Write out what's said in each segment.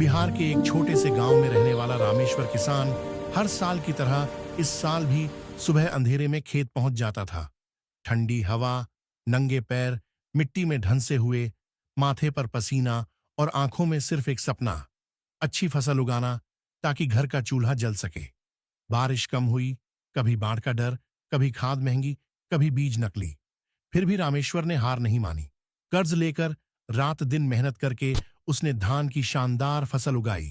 बिहार के एक छोटे से गांव में रहने वाला रामेश्वर किसान हर साल की तरह इस साल भी सुबह अंधेरे में खेत पहुंच जाता था। ठंडी हवा, नंगे पैर, मिट्टी में ढंसे हुए, माथे पर पसीना और आंखों में सिर्फ एक सपना, अच्छी फसल उगाना ताकि घर का चूल्हा जल सके। बारिश कम हुई, कभी बाढ़ का डर, कभी खाद महंगी, कभी बीज नकली। फिर भी रामेश्वर ने हार नहीं मानी। कर्ज लेकर रात दिन मेहनत करके उसने धान की शानदार फसल उगाई।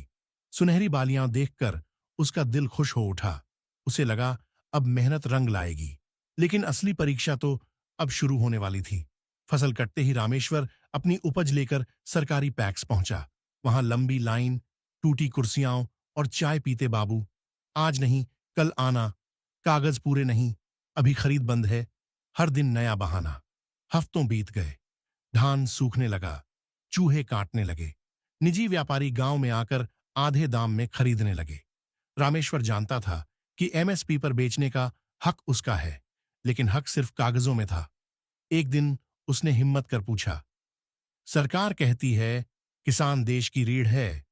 सुनहरी बालियां देखकर उसका दिल खुश हो उठा। उसे लगा अब मेहनत रंग लाएगी। लेकिन असली परीक्षा तो अब शुरू होने वाली थी। फसल कटते ही रामेश्वर अपनी उपज लेकर सरकारी पैक्स पहुंचा। वहां लंबी लाइन, टूटी कुर्सियां और चाय पीते बाबू। आज नहीं, कल आना, कागज पूरे नहीं, अभी खरीद बंद है। हर दिन नया बहाना। हफ्तों बीत गए, धान सूखने लगा, चूहे काटने लगे, निजी व्यापारी गांव में आकर आधे दाम में खरीदने लगे। रामेश्वर जानता था कि एमएसपी पर बेचने का हक उसका है, लेकिन हक सिर्फ कागजों में था। एक दिन उसने हिम्मत कर पूछा, सरकार कहती है किसान देश की रीढ़ है,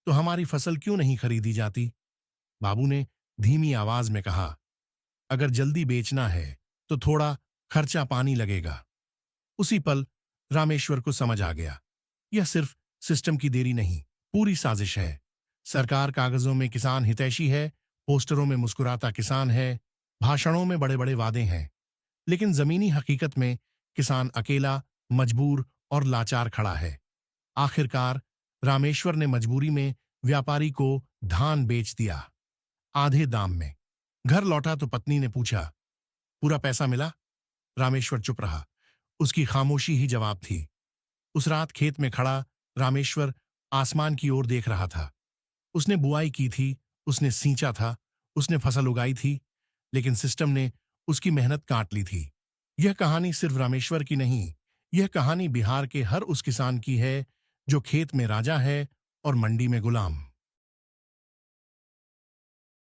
तो हमारी फसल क्यों नहीं खरीदी जाती? बाबू ने धीमी आवाज में कहा, अगर जल्दी बेचना है तो थोड़ा खर्चा पानी लगेगा। उसी पल रामेश्वर को समझ आ गया, यह सिर्फ सिस्टम की देरी नहीं, पूरी साजिश है। सरकार कागजों में किसान हितैषी है, पोस्टरों में मुस्कुराता किसान है, भाषणों में बड़े बड़े वादे हैं, लेकिन जमीनी हकीकत में किसान अकेला, मजबूर और लाचार खड़ा है। आखिरकार रामेश्वर ने मजबूरी में व्यापारी को धान बेच दिया, आधे दाम में। घर लौटा तो पत्नी ने पूछा, पूरा पैसा मिला? रामेश्वर चुप रहा। उसकी खामोशी ही जवाब थी। उस रात खेत में खड़ा रामेश्वर आसमान की ओर देख रहा था। उसने बुआई की थी, उसने सींचा था, उसने फसल उगाई थी, लेकिन सिस्टम ने उसकी मेहनत काट ली थी। यह कहानी सिर्फ रामेश्वर की नहीं, यह कहानी बिहार के हर उस किसान की है जो खेत में राजा है और मंडी में गुलाम।